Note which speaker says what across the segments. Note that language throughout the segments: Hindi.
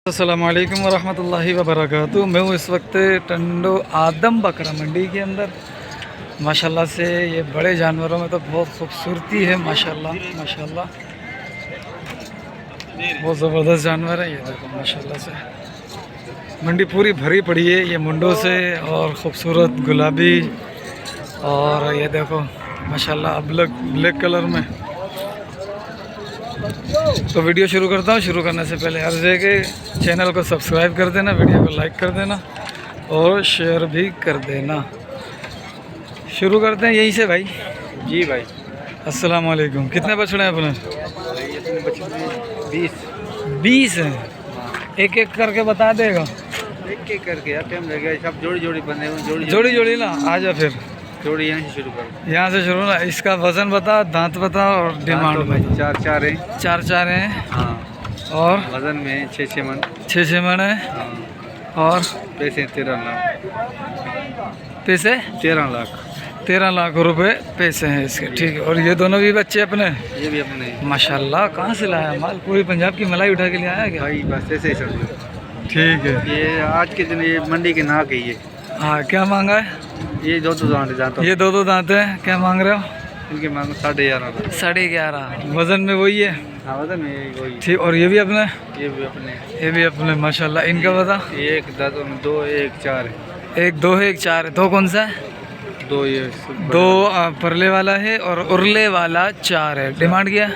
Speaker 1: अस्सलाम वालेकुम वरहमतुल्लाहि वबरकातुहू। मैं हूँ इस वक्त टंडो आदम बकरा मंडी के अंदर। माशाल्लाह से ये बड़े जानवरों में तो बहुत खूबसूरती है। माशाल्लाह माशाल्लाह बहुत ज़बरदस्त जानवर है। ये देखो माशाल्लाह से मंडी पूरी भरी पड़ी है ये मुंडों से और ख़ूबसूरत गुलाबी। और ये देखो माशाल्लाह ब्लैक कलर में। तो वीडियो शुरू करता हूँ। शुरू करने से पहले अर्ज़ है कि चैनल को सब्सक्राइब कर देना, वीडियो को लाइक कर देना और शेयर भी कर देना। शुरू करते हैं यहीं से भाई।
Speaker 2: जी भाई।
Speaker 1: अस्सलाम वालेकुम। कितने बछड़े हैं अपने? 20 हैं। एक एक करके बता देगा।
Speaker 2: एक एक करके यार टाइम लगेगा। सब जोड़ी जोड़ी बने हुए
Speaker 1: जोड़ी ना आ जा फिर
Speaker 2: जोड़ी यहाँ से शुरू करो।
Speaker 1: यहाँ से शुरू ना। इसका वज़न बता, दांत बता और डिमांड भाई।
Speaker 2: 4 है।
Speaker 1: 4 हैं।
Speaker 2: हाँ।
Speaker 1: और
Speaker 2: वजन में 6 मन।
Speaker 1: 6 मन है।
Speaker 2: हाँ।
Speaker 1: और
Speaker 2: पैसे 13 लाख।
Speaker 1: पैसे
Speaker 2: 13
Speaker 1: लाख रुपए पैसे हैं इसके। ठीक है। और ये दोनों भी बच्चे अपने?
Speaker 2: ये भी अपने।
Speaker 1: माशाल्लाह। कहाँ से लाया माल? पूरी पंजाब की मलाई उठा के ले आया क्या
Speaker 2: भाई? बस ऐसे ही समझो।
Speaker 1: ठीक है।
Speaker 2: ये आज के दिन ये मंडी के नाक है ये।
Speaker 1: हाँ। क्या मांगा है?
Speaker 2: ये दो दांत।
Speaker 1: ये दो दांत हैं। क्या मांग रहे हो?
Speaker 2: इनके मांग 11.5।
Speaker 1: 11.5। वज़न में वही है?
Speaker 2: हाँ वजन में वही।
Speaker 1: ठीक। और ये भी अपने?
Speaker 2: ये भी अपने
Speaker 1: माशाल्लाह। इनका बता।
Speaker 2: एक दांतों में 2 1 4 है।
Speaker 1: एक 2 है, एक 4 है। दो कौन सा है?
Speaker 2: 2 ये
Speaker 1: 2 परले वाला है और उरले वाला 4 है। डिमांड क्या है?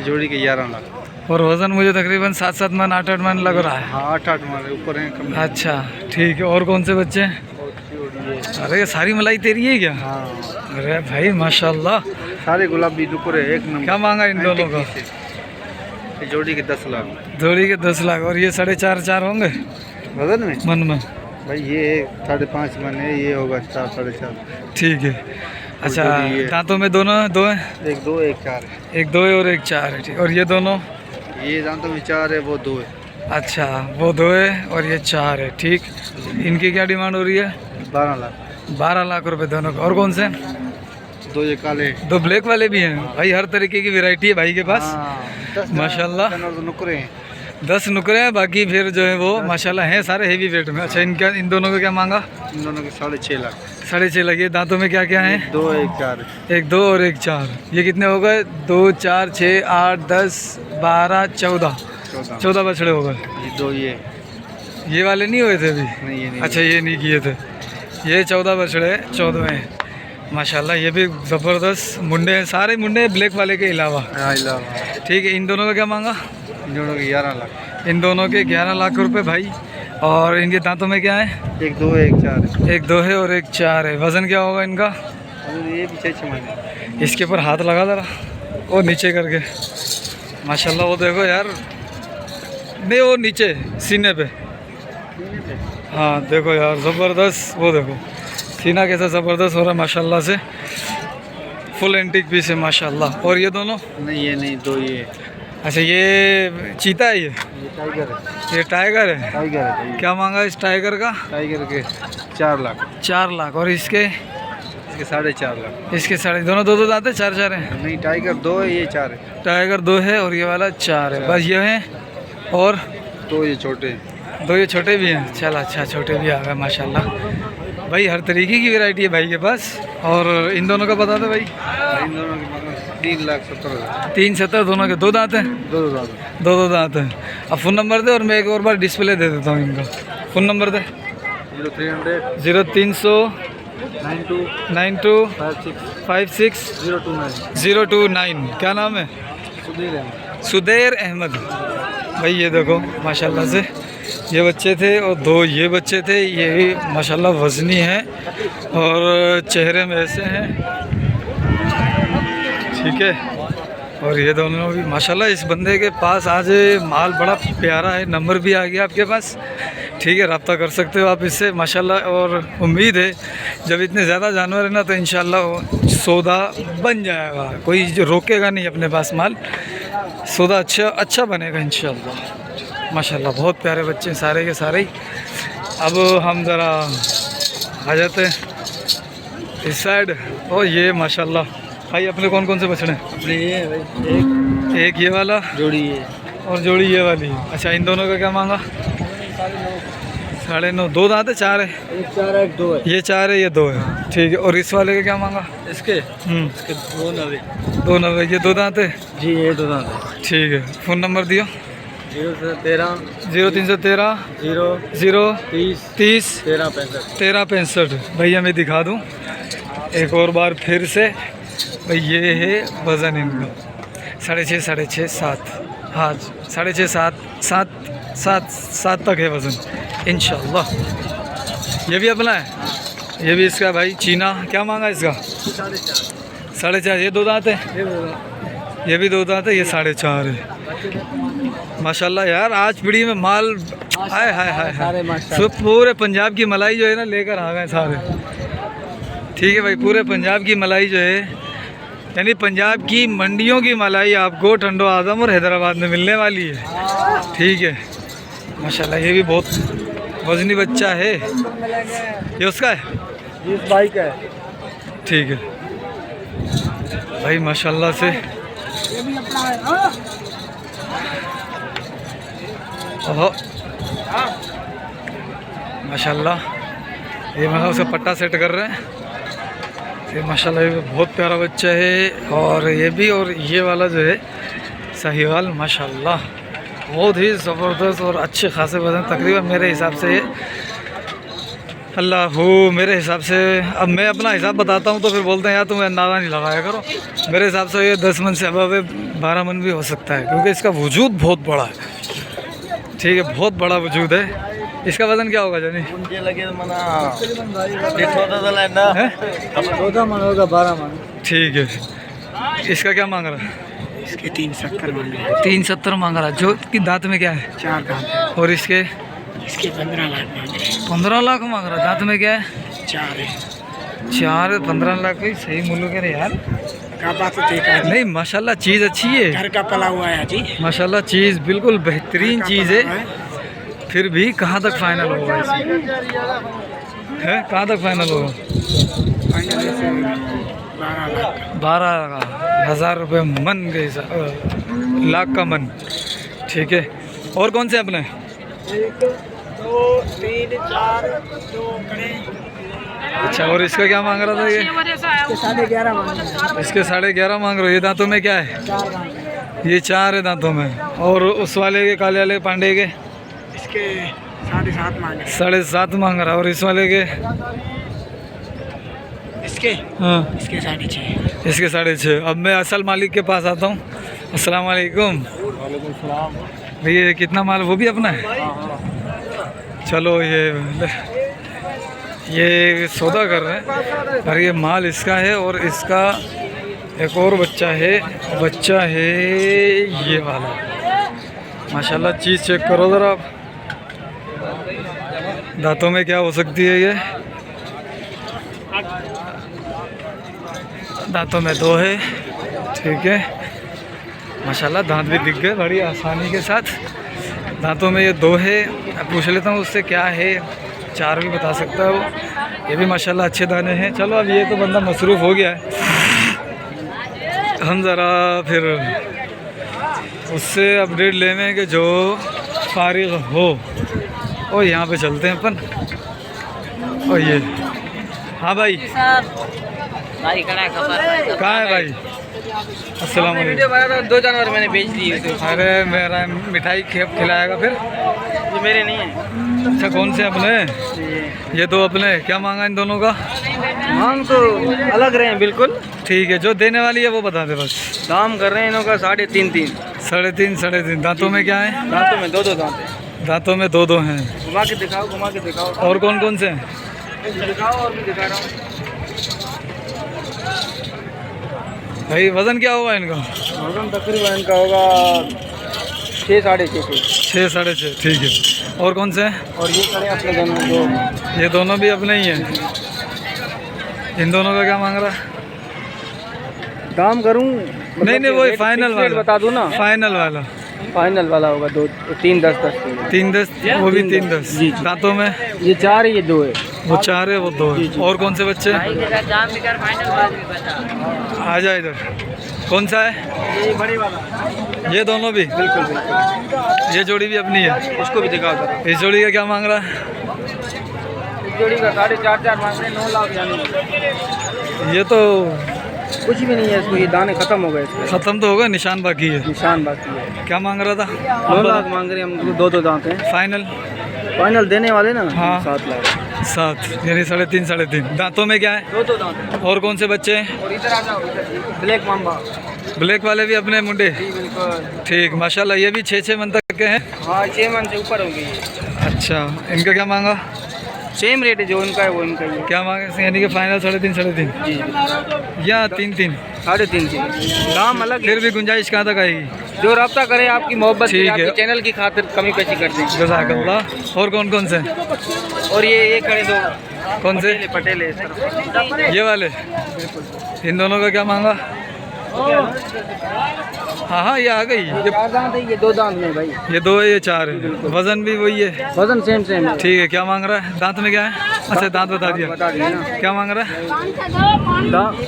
Speaker 2: जोड़ी के 11 लाख।
Speaker 1: और वज़न मुझे तकरीबन 7 मन 8 मन लग रहा है।
Speaker 2: हाँ 8 मन ऊपर है कम।
Speaker 1: अच्छा ठीक है। और कौन से बच्चे हैं? अरे ये सारी मलाई तेरी है क्या?
Speaker 2: हाँ।
Speaker 1: अरे भाई माशाल्लाह।
Speaker 2: सारे गुलाबी टुकड़े एक नंबर।
Speaker 1: क्या मांगा इन दोनों का?
Speaker 2: जोड़ी के 10 लाख।
Speaker 1: जोड़ी के 10 लाख। और ये 4.5 होंगे
Speaker 2: वजन में?
Speaker 1: मन में
Speaker 2: भाई ये 5.5 मन है। ये होगा 4 4.5।
Speaker 1: ठीक है। अच्छा दांतों में दोनों दो हैं?
Speaker 2: एक 2 1 4 है।
Speaker 1: एक 2 है और एक 4 है। ठीक। और ये दोनों?
Speaker 2: ये दांतों में 4 है, वो 2 है।
Speaker 1: अच्छा वो 2 है और ये 4 है। ठीक। इनकी क्या डिमांड हो रही है?
Speaker 2: 12 लाख।
Speaker 1: 12 लाख रुपए दोनों का। और कौन से?
Speaker 2: 2 ये काले।
Speaker 1: 2 ब्लैक वाले भी हैं भाई। हर तरीके की वैरायटी है भाई के पास।
Speaker 2: हाँ,
Speaker 1: माशाल्लाह।
Speaker 2: 10 नुकरे हैं।
Speaker 1: 10 नुकरे हैं। बाकी फिर जो है वो माशाल्लाह हैं सारे हेवी वेट में। अच्छा इन दोनों का क्या मांगा?
Speaker 2: इन दोनों के 6.5 लाख।
Speaker 1: 6.5 लाख। ये दांतों में क्या क्या है?
Speaker 2: 2 1 4।
Speaker 1: एक 2 और एक 4। ये कितने हो गए? 2 4 6 8 10 12 14 बछड़े हो गए।
Speaker 2: ये 2
Speaker 1: ये वाले नहीं हुए थे अभी?
Speaker 2: नहीं ये नहीं।
Speaker 1: अच्छा ये नहीं किए थे। ये 14 बछड़े 14 हैं माशाल्लाह। ये भी ज़बरदस्त मुंडे हैं। सारे मुंडे ब्लैक वाले के अलावा। ठीक है। इन दोनों का क्या मांगा?
Speaker 2: इन दोनों के 11 लाख।
Speaker 1: इन दोनों के 11 लाख रुपए भाई। और इनके दांतों में क्या है?
Speaker 2: एक 2 1 4 है।
Speaker 1: एक 2 है और एक 4 है। वज़न क्या होगा इनका?
Speaker 2: ये भी 6 मन है।
Speaker 1: इसके ऊपर हाथ लगा ज़रा और नीचे करके। माशाल्लाह वो देखो यार। नहीं वो नीचे सीने पे। हाँ देखो यार ज़बरदस्त। वो देखो सीना कैसा ज़बरदस्त हो रहा है माशाल्लाह से। फुल एंटीक पीस है माशाल्लाह। और ये दोनों?
Speaker 2: नहीं ये नहीं 2 ये।
Speaker 1: अच्छा ये चीता है? ये
Speaker 2: टाइगर है।
Speaker 1: ये टाइगर है।
Speaker 2: टाइगर है।
Speaker 1: क्या मांगा इस टाइगर का?
Speaker 2: टाइगर के 4 लाख।
Speaker 1: 4 लाख। और इसके?
Speaker 2: इसके 4.5 लाख।
Speaker 1: इसके दोनों 2 दांत है? 4 हैं?
Speaker 2: नहीं टाइगर 2 है, ये 4 है।
Speaker 1: टाइगर 2 है और ये वाला 4 है। बस ये हैं। और
Speaker 2: 2 ये छोटे हैं।
Speaker 1: 2 ये छोटे भी हैं। चल अच्छा छोटे भी आ गए माशाल्लाह भाई। हर तरीके की वैरायटी है भाई के पास। और इन दोनों का बता दो भाई।
Speaker 2: इन दोनों के 3,70,000।
Speaker 1: 370 दोनों के। 2 दांत हैं?
Speaker 2: 2 दांत।
Speaker 1: 2 दांत हैं। अब फ़ोन नंबर दे और मैं एक और बार डिस्प्ले दे देता हूँ इनका। फ़ोन नंबर दे। 0300 92 56 029। क्या नाम है? सुधीर अहमद भाई। ये देखो माशाल्लाह से ये बच्चे थे और 2 ये बच्चे थे। ये भी माशाल्लाह वज़नी हैं और चेहरे में ऐसे हैं। ठीक है। और ये दोनों भी माशाल्लाह। इस बंदे के पास आज माल बड़ा प्यारा है। नंबर भी आ गया आपके पास। ठीक है। रब्ता कर सकते हो आप इससे माशाल्लाह। और उम्मीद है जब इतने ज़्यादा जानवर है ना तो इंशाल्लाह सौदा बन जाएगा। कोई जो रोकेगा नहीं अपने पास माल। सौदा अच्छा बनेगा इंशाल्लाह माशाल्लाह। बहुत प्यारे बच्चे हैं सारे के सारे। अब हम ज़रा आ जाते हैं इस साइड। और ये माशाल्लाह भाई अपने कौन कौन से बछड़े हैं?
Speaker 2: अपने ये भाई एक
Speaker 1: ये वाला
Speaker 2: जोड़ी है।
Speaker 1: और जोड़ी ये वाली। अच्छा, इन दोनों का क्या मांगा? 9.5। 2 दांत है, 4 है?
Speaker 2: एक 4 है, 2 है।
Speaker 1: ये 4 है, ये 2 है। ठीक है। और इस वाले का क्या मांगा?
Speaker 2: इसके 290।
Speaker 1: 2.90। ये 2 दांत है
Speaker 2: जी, ये 2 दांत है।
Speaker 1: ठीक है। फ़ोन नंबर दियो।
Speaker 2: 0313
Speaker 1: 0313
Speaker 2: 0
Speaker 1: 30
Speaker 2: 30
Speaker 1: 30
Speaker 2: 13 65।
Speaker 1: 1365। भैया मैं दिखा दूँ एक और बार फिर से भाई। ये है वज़न इनका 6.5 6.5 7। हाँ, 6.5 7 तक है वज़न इंशाल्लाह। ये भी अपना है। ये भी इसका भाई चीना। क्या मांगा इसका? 4.5। ये 2 दांत है? ये भी 2 दांत है। ये 4.5 है। माशाल्लाह यार, आज पीढ़ी में माल हाय हाय हाय हाय। सब पूरे पंजाब की मलाई जो है ना लेकर आ गए सारे। ठीक है भाई, पूरे पंजाब की मलाई जो है, यानी पंजाब की मंडियों की मलाई आपको टंडो आजम और हैदराबाद में मिलने वाली है। ठीक है माशाल्लाह। ये भी बहुत वजनी बच्चा है। ये उसका है?
Speaker 2: इस बाइक का है।
Speaker 1: ठीक है भाई माशाल्लाह से। ओहो माशाल्लाह। ये मतलब उसे पट्टा सेट कर रहे हैं। ये माशाल्लाह ये बहुत प्यारा बच्चा है। और ये भी, और ये वाला जो है साहिवाल, माशाल्लाह बहुत ही ज़बरदस्त और अच्छे खासे वजन। तकरीबन मेरे हिसाब से ये अल्लाह हो, मेरे हिसाब से, अब मैं अपना हिसाब बताता हूँ तो फिर बोलते हैं यार तुम अंदाज़ा नहीं लगाया करो। मेरे हिसाब से ये 10 मन से अब 12 मन भी हो सकता है, क्योंकि इसका वजूद बहुत बड़ा है। ठीक है, बहुत बड़ा वजूद है। इसका वज़न क्या होगा जानी?
Speaker 2: मुझे लगे मना 14 मन होगा, 12 मन।
Speaker 1: ठीक है। इसका क्या मांग रहा है?
Speaker 2: इसके 370 मांग रहे हैं।
Speaker 1: 370 मांग रहा है। जो कि दांत में क्या है?
Speaker 2: 4 दांत है।
Speaker 1: और इसके
Speaker 2: 15 लाख मांग रहे हैं।
Speaker 1: 15 लाख मांग रहा है। दांत में क्या है?
Speaker 2: 4 है।
Speaker 1: 4 15 लाख ही सही मूल्य करे यार।
Speaker 2: क्या बात है?
Speaker 1: नहीं माशाल्लाह चीज़ अच्छी है।
Speaker 2: घर का पला हुआ है जी।
Speaker 1: माशाल्लाह चीज़ बिल्कुल बेहतरीन चीज़ है। फिर भी कहाँ तक फाइनल होगा है? कहाँ तक फाइनल होगा? 12,000 रुपये मन के हिसाब, लाख का मन। ठीक है। और कौन से अपने?
Speaker 2: 1 2 3 4 2 कड़े।
Speaker 1: अच्छा, और इसका क्या मांग रहा था? ये
Speaker 2: 11.5 मांग रहे हैं।
Speaker 1: इसके 11.5 मांग रहे हो। ये दांतों में क्या है?
Speaker 2: 4 दांत है।
Speaker 1: ये 4 है दांतों में। और उस वाले के, काले वाले पांडे के?
Speaker 2: इसके 7.5 मांग रहे हैं।
Speaker 1: 7.5 मांग रहा। और इस वाले के?
Speaker 2: इसके
Speaker 1: हाँ,
Speaker 2: इसके 6.5।
Speaker 1: इसके 6.5। अब मैं असल मालिक के पास आता हूँ। अस्सलाम वालेकुम।
Speaker 2: वालेकुम सलाम।
Speaker 1: भैया ये कितना माल? वो भी अपना है? चलो ये सौदा कर रहे हैं और ये माल इसका है। और इसका एक और बच्चा है ये वाला। माशाल्लाह चीज़ चेक करो ज़रा आप। दांतों में क्या हो सकती है? ये दांतों में 2 है। ठीक है माशाल्लाह, दांत भी दिख गए बड़ी आसानी के साथ। दांतों में ये 2 है। अब पूछ लेता हूँ उससे क्या है। 4 भी बता सकता है वो। ये भी माशाल्लाह अच्छे दाने हैं। चलो अब ये तो बंदा मसरूफ़ हो गया है, हम ज़रा फिर उससे अपडेट लेंगे कि जो फारिग हो। और यहाँ पे चलते हैं अपन। और ये हाँ भाई, कहाँ है भाई? अस्सलाम वालेकुम।
Speaker 2: 2 जानवर मैंने बेच दिए।
Speaker 1: अरे मेरा मिठाई खिलाएगा फिर?
Speaker 2: ये मेरे नहीं है।
Speaker 1: अच्छा, कौन से अपने? ये 2 अपने। क्या मांगा इन दोनों का?
Speaker 2: हम तो अलग रहे हैं बिल्कुल।
Speaker 1: ठीक है, जो देने वाली है वो बता दे बस।
Speaker 2: दाम कर रहे हैं इनों का 3.5।
Speaker 1: 3.5 दांतों में क्या है?
Speaker 2: दांतों में 2 दांत है।
Speaker 1: दांतों में 2 हैं।
Speaker 2: घुमा के दिखाओ, घुमा के दिखाओ।
Speaker 1: और कौन कौन से हैं?
Speaker 2: दिखाओ, और भी दिखा रहा हूँ।
Speaker 1: भाई वज़न क्या होगा इनका?
Speaker 2: वजन तकरीबन इनका होगा 6 साढ़े 6।
Speaker 1: 6 6.5। ठीक है। और कौन से हैं?
Speaker 2: और ये खड़े अपने दोनों 2।
Speaker 1: ये दोनों भी अपने ही हैं। इन दोनों का क्या मांग रहा है?
Speaker 2: दाम करूँ?
Speaker 1: नहीं वही फाइनल वाला
Speaker 2: बता दूँ ना।
Speaker 1: फाइनल वाला
Speaker 2: होगा 2 3 10 10।
Speaker 1: 3 10। वो भी 3 10।
Speaker 2: जी।
Speaker 1: दांतों में
Speaker 2: ये 4 है, ये 2 है।
Speaker 1: वो 4 है, वो 2 है। और कौन से बच्चे? आ जा इधर। कौन सा है?
Speaker 2: ये बड़ी वाला।
Speaker 1: ये दोनों भी?
Speaker 2: बिल्कुल बिल्कुल।
Speaker 1: ये जोड़ी भी अपनी है?
Speaker 2: इसको भी दिखा दो।
Speaker 1: इस जोड़ी का क्या मांग रहा है?
Speaker 2: इस जोड़ी का 4.5 मांग रहे हैं, 9 लाख यानी
Speaker 1: ये तो
Speaker 2: कुछ भी नहीं है इसको, ये दाने खत्म हो गए इसके,
Speaker 1: ख़त्म तो होगा, निशान बाकी है।
Speaker 2: निशान बाकी है।
Speaker 1: क्या मांग रहा था?
Speaker 2: 9 लाख मांग रहे हैं हम, 2 दांत हैं।
Speaker 1: फाइनल?
Speaker 2: फाइनल देने वाले ना?
Speaker 1: हाँ।
Speaker 2: 7 लाख।
Speaker 1: 7 यानी 3.5 दांतों में क्या है?
Speaker 2: 2 दांत हैं।
Speaker 1: और कौन से बच्चे हैं?
Speaker 2: और इधर आ जाओ, इधर ब्लैक मांबा।
Speaker 1: ब्लैक वाले भी अपने मुंडे?
Speaker 2: जी बिल्कुल।
Speaker 1: ठीक, माशाल्लाह। ये भी 6 मंथ तक के हैं?
Speaker 2: हाँ 6 मन से ऊपर हो गई है।
Speaker 1: अच्छा, इनका क्या मांगा?
Speaker 2: सेम रेट है, जो इनका है वो इनका ही है।
Speaker 1: क्या मांगे? यानी कि फाइनल 3.5
Speaker 2: जी
Speaker 1: या 3?
Speaker 2: 3.5 दाम अलग है।
Speaker 1: फिर भी गुंजाइश कहाँ तक आएगी?
Speaker 2: जो रब्ता करे आपकी मोहब्बत की,
Speaker 1: ठीक है।
Speaker 2: आपके चैनल की खातिर कमी पेशी कर देंगे।
Speaker 1: जज़ाकल्लाह। और कौन कौन से?
Speaker 2: और ये खड़े दो
Speaker 1: कौन से?
Speaker 2: पटेल है इस तरफ।
Speaker 1: ये वाले? इन दोनों का क्या मांगा? हाँ, ये आ गई।
Speaker 2: ये 4 दांत है, ये 2 दांत में भाई।
Speaker 1: ये 2 है, ये 4 है। वजन भी वही है?
Speaker 2: वजन सेम है।
Speaker 1: ठीक है। क्या मांग रहा है? दांत में क्या है? अच्छा, दांत बता दिया।
Speaker 2: बता दिया ना।
Speaker 1: क्या मांग रहा है?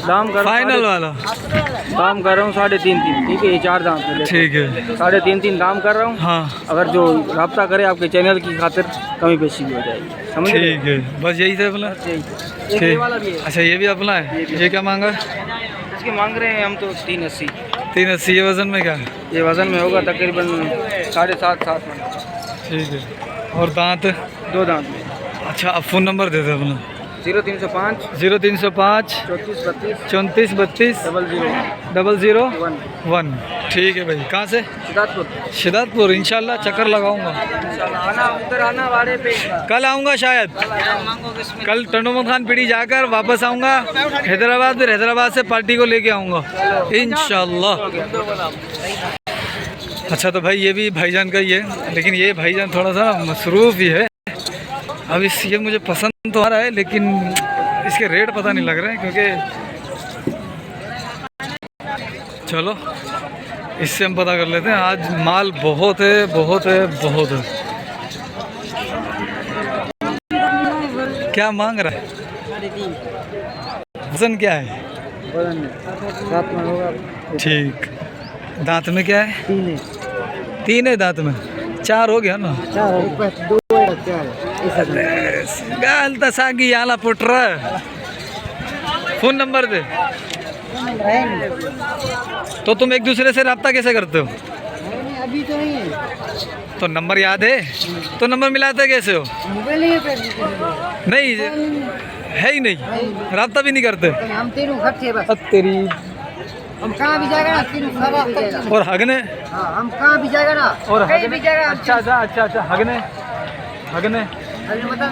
Speaker 2: दाम कर
Speaker 1: फाइनल वाला?
Speaker 2: दाम कर रहा हूँ 3.5। ठीक है, ये 4 दांत में।
Speaker 1: ठीक है।
Speaker 2: 3.5 दाम कर रहा हूँ।
Speaker 1: हाँ
Speaker 2: अगर जो रब्ता करे आपके चैनल की खातिर कमी पेशी भी हो जाएगी, समझ रहे?
Speaker 1: ठीक है, बस यही था अपना।
Speaker 2: एक ये
Speaker 1: ठीक।
Speaker 2: वाला भी है।
Speaker 1: अच्छा, ये भी अपना है? ये क्या मांगा?
Speaker 2: इसके मांग रहे हैं हम तो 3.80।
Speaker 1: 3.80। ये वजन में क्या है?
Speaker 2: ये वजन में होगा तकरीबन 7.5 मन।
Speaker 1: ठीक है। और दांत?
Speaker 2: 2 दांत में।
Speaker 1: अच्छा, अब फ़ोन नंबर दे दे अपना।
Speaker 2: 0305
Speaker 1: 0305
Speaker 2: 34
Speaker 1: 32
Speaker 2: 00
Speaker 1: 001। ठीक है भाई। कहाँ से?
Speaker 2: सिद्धार्थपुर।
Speaker 1: शिदातपुर। इंशाल्लाह चक्कर लगाऊंगा।
Speaker 2: आना, उधर आना वाड़े पे।
Speaker 1: कल आऊँगा शायद। कल टंडोमत खान पीढ़ी जाकर वापस आऊँगा हैदराबाद। फिर हैदराबाद से पार्टी को लेके आऊँगा इंशाल्लाह। अच्छा, तो भाई ये भी भाईजान का ही है, लेकिन ये भाईजान थोड़ा सा मसरूफ़ ही है। अब ये मुझे पसंद तो आ रहा है, लेकिन इसके रेट पता नहीं लग रहे हैं, क्योंकि चलो इससे हम पता कर लेते हैं। आज माल बहुत है, बहुत है, बहुत है। क्या मांग रहा है?
Speaker 2: 3.5
Speaker 1: वजन क्या है?
Speaker 2: वजन 7 मन होगा।
Speaker 1: ठीक। दांत में क्या है?
Speaker 2: 3 है।
Speaker 1: 3 है दांत में? 4 हो गया ना?
Speaker 2: 4 2 4
Speaker 1: गाल तसागी आला पुट रहा है। फ़ोन नंबर दे। तो तुम एक दूसरे से रब्ता कैसे करते हो?
Speaker 2: अभी तो नहीं है।
Speaker 1: तो नंबर याद है? तो नंबर मिलाते कैसे हो?
Speaker 2: मोबाइल नहीं है पे।
Speaker 1: नहीं है ही नहीं, रब्ता भी नहीं करते।
Speaker 2: हम तीनों इकट्ठे बस।
Speaker 1: अब तेरी।
Speaker 2: हम कहाँ भी जाएगा ना, तीनों खबर जाएगा।
Speaker 1: और हगने?
Speaker 2: हाँ, हम कहाँ भी जाएगा ना,
Speaker 1: और
Speaker 2: कहीं भी जाएगा।
Speaker 1: अच्छा हगने हगने।
Speaker 2: अरे बता।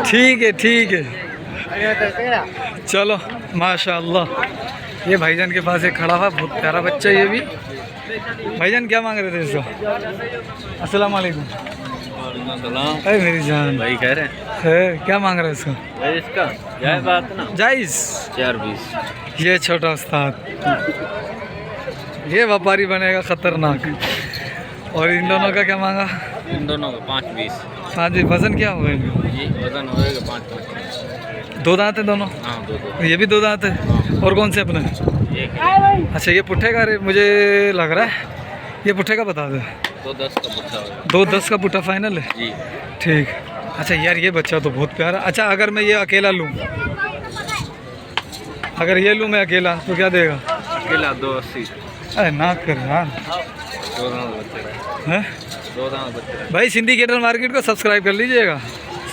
Speaker 1: ठीक है, ठीक है। चलो माशाल्लाह। ये भाईजान के पास एक खड़ा हुआ बहुत प्यारा बच्चा है। ये भी भाईजान क्या मांग रहे थे इसका? अस्सलाम वालेकुम। अरे मेरी जान
Speaker 3: भाई कह रहे
Speaker 1: है, क्या मांग रहा है इसका?
Speaker 3: हैं इसका जाए बात ना
Speaker 1: जायज़।
Speaker 3: 4.20।
Speaker 1: ये छोटा उस्ताद, ये व्यापारी बनेगा खतरनाक। और इन दोनों का क्या मांगा?
Speaker 3: इन दोनों का 5.20।
Speaker 1: 5। वजन क्या होगा इनका?
Speaker 3: ये वजन होएगा 5।
Speaker 1: 2 दांत है दोनों?
Speaker 3: हाँ 2।
Speaker 1: ये भी 2 दांत है? और कौन से अपने?
Speaker 3: एक
Speaker 1: अच्छा, ये पुट्ठे का रेट मुझे लग रहा है। ये पुट्ठे का बता दे।
Speaker 3: 2.10 का पुट्ठा होगा
Speaker 1: 2.10 का पुट्ठा फाइनल है?
Speaker 3: जी।
Speaker 1: ठीक। अच्छा यार, ये बच्चा तो बहुत प्यारा। अच्छा, अगर मैं ये अकेला लूँ, अगर ये लूँ मैं अकेला, तो क्या देगा?
Speaker 3: अकेला 2.80।
Speaker 1: अरे ना कर यार।
Speaker 3: 2 दांत बच्चे
Speaker 1: हैं?
Speaker 3: 2 दांत बच्चे।
Speaker 1: भाई सिंडिकेटर मार्केट को सब्सक्राइब कर लीजिएगा।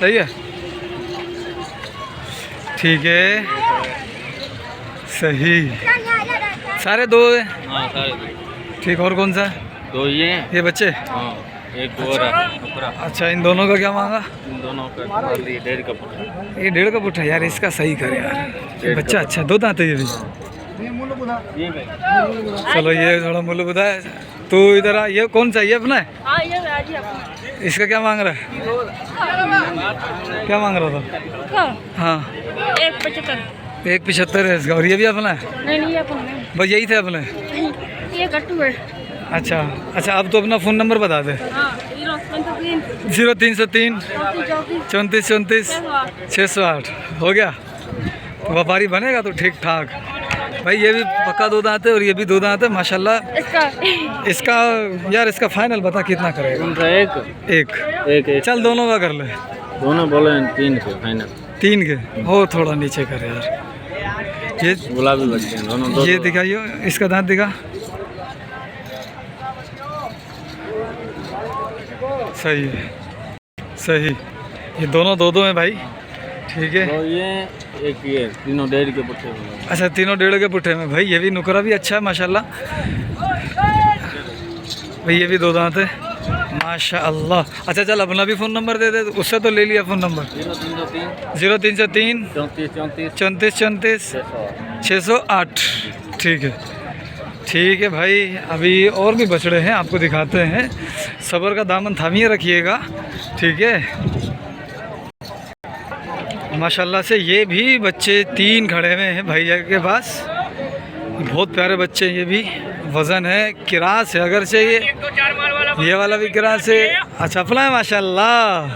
Speaker 1: सही है? ठीक है, सही। सारे 2 है?
Speaker 3: हाँ सारे 2।
Speaker 1: ठीक। और कौन सा है?
Speaker 3: 2 ये हैं।
Speaker 1: ये बच्चे?
Speaker 3: हाँ एक और है ऊपरा।
Speaker 1: अच्छा, इन दोनों का क्या मांगा?
Speaker 3: इन दोनों का 1.5 का पुट्ठा।
Speaker 1: ये 1.5 का पुट्ठा। यार इसका सही कर यार, ये बच्चा अच्छा। 2 दांत है ये भी?
Speaker 3: ये भाई
Speaker 1: चलो ये थोड़ा मूल्य बताए। तू इधर आ। ये कौन सा? ये अपना है?
Speaker 4: हाँ ये राजी अपना।
Speaker 1: इसका क्या मांग रहा है? क्या मांग रहा था? हाँ
Speaker 4: 1.75।
Speaker 1: 1.75 है इसका। और ये भी अपना है?
Speaker 4: नहीं ये अपन नहीं,
Speaker 1: बस यही थे अपने?
Speaker 4: ये गट्टू है।
Speaker 1: अच्छा अब तो अपना फ़ोन नंबर बता दे।
Speaker 4: हाँ 0303
Speaker 1: 0303 34 34 608। हो गया? तो व्यापारी बनेगा तो ठीक ठाक। भाई ये भी पक्का दो दांत है और ये भी दो दांत है माशाल्लाह।
Speaker 4: इसका
Speaker 1: इसका यार इसका फाइनल बता कितना करेगा?
Speaker 3: उनका
Speaker 1: एक
Speaker 3: एक
Speaker 1: चल दोनों का कर ले।
Speaker 3: दोनों बोले 3 के फाइनल।
Speaker 1: 3 के हो थोड़ा नीचे कर यार। ये
Speaker 3: गुलाबी बच्चे हैं दोनों।
Speaker 1: ये दिखाइयो इसका दांत दिखा। सही है सही। ये दोनों दो हैं भाई, ठीक है।
Speaker 3: तो ये एक ये तीनों 1.5 के पुट्ठे हैं।
Speaker 1: अच्छा तीनों 1.5 के पुट्ठे में भाई। ये भी नुकरा भी अच्छा है माशाल्लाह भाई। ये भी दो दांत है माशाल्लाह। अच्छा चल अपना भी फ़ोन नंबर दे दे, उससे तो ले लिया फ़ोन नंबर। 0303 34 34 608। ठीक है भाई। अभी और भी बछड़े हैं आपको दिखाते हैं। सब्र का दामन थामिए रखिएगा, ठीक है। माशाल्लाह से ये भी बच्चे 3 खड़े हुए हैं भैया के पास। बहुत प्यारे बच्चे, ये भी वज़न है, किरास है अगर चाहिए। ये वाला भी किरास है। अच्छा अपना है माशाल्लाह।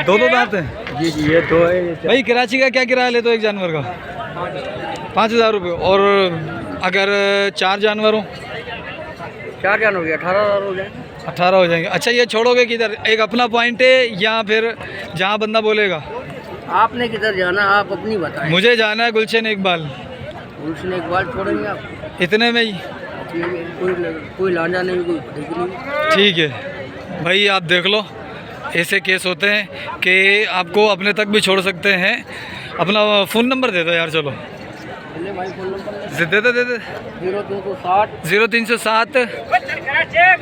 Speaker 1: दो दांत हैं
Speaker 3: जी ये 2 है।
Speaker 1: भाई। कराची का क्या किराया लेते हो एक जानवर का? 5000 रुपये। और अगर 4 जानवर हो?
Speaker 2: 4 जान हो गया, 18,000 हो जाए।
Speaker 1: 18 हो जाएंगे। अच्छा ये छोड़ोगे किधर? एक अपना पॉइंट है या फिर जहाँ बंदा बोलेगा?
Speaker 2: आपने किधर जाना, आप अपनी बताएं।
Speaker 1: मुझे जाना है गुलशन इकबाल।
Speaker 2: गुलशन इकबाल छोड़ेंगे आप?
Speaker 1: इतने में ही
Speaker 2: कोई लांजा नहीं, कोई फटेगी नहीं।
Speaker 1: ठीक है भाई। आप देख लो ऐसे केस होते हैं कि आपको अपने तक भी छोड़ सकते हैं। अपना फ़ोन नंबर दे दो यार। चलो
Speaker 2: भाई फ़ोन नंबर
Speaker 1: दे दे 0307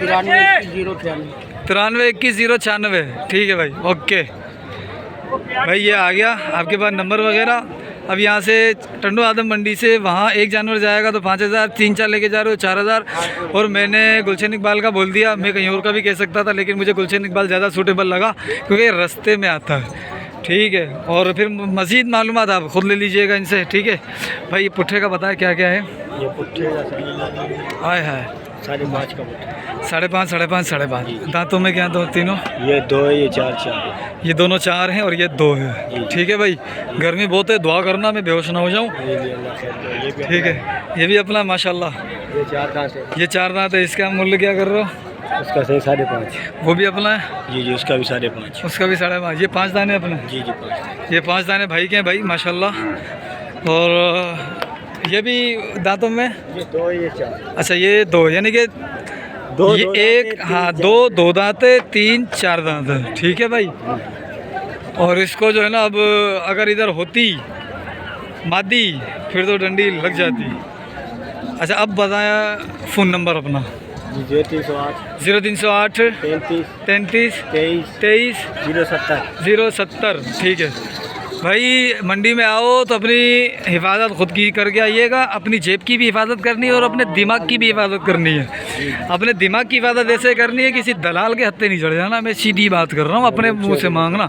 Speaker 1: 93 21 096। ठीक है भाई, ओके भाई। ये आ गया आपके पास नंबर वगैरह। अब यहाँ से टंडो आदम मंडी से वहाँ एक जानवर जाएगा तो 5000, 3-4 लेके जा रहे हो 4000। और मैंने गुलशन इकबाल का बोल दिया। मैं कहीं और का भी कह सकता था लेकिन मुझे गुलशन इकबाल ज़्यादा सूटेबल लगा क्योंकि रास्ते में आता है, ठीक है। और फिर मज़ीद मालूमात आप ख़ुद ले लीजिएगा इनसे, ठीक है भाई। ये पुट्ठे का बताया क्या क्या है?
Speaker 2: ये पुट्ठे का
Speaker 1: आए है
Speaker 2: 5.5 का पुट्ठा।
Speaker 1: 5.5 5.5 दांतों में क्या? दो तीनों?
Speaker 2: ये 2 है, ये 4
Speaker 1: ये दोनों 4 हैं और ये 2 है, ठीक है भाई। गर्मी बहुत है, दुआ करना मैं बेहोश ना हो जाऊँ, ठीक है। ये भी अपना माशाल्लाह।
Speaker 2: ये 4 दांत है।
Speaker 1: ये 4 दांत है। इसका मूल्य क्या कर रहे हो?
Speaker 2: उसका सही 5.5।
Speaker 1: वो भी अपना है?
Speaker 2: जी उसका भी 5.5।
Speaker 1: उसका भी 5.5। ये 5 दाने अपने?
Speaker 2: जी 5। ये
Speaker 1: 5 दाने भाई के हैं भाई माशाल्लाह। और ये भी दांतों में?
Speaker 2: ये 2 ये 4।
Speaker 1: अच्छा ये 2 यानी कि ये एक, हाँ 2 दांत है, 3-4 दांत है, ठीक है भाई। और इसको जो है ना, अब अगर इधर होती मादी फिर तो डंडी लग जाती। अच्छा अब बताया फ़ोन नंबर अपना। 0308 33 23 070। ठीक है भाई। मंडी में आओ तो अपनी हिफाजत खुद की करके आइएगा। अपनी जेब की भी हिफाजत करनी है और अपने दिमाग की भी हिफाजत करनी है। अपने दिमाग की हिफाजत ऐसे करनी है किसी दलाल के हत्थे नहीं चढ़ जाना। मैं सीधी बात कर रहा हूँ, अपने मुँह से मांगना।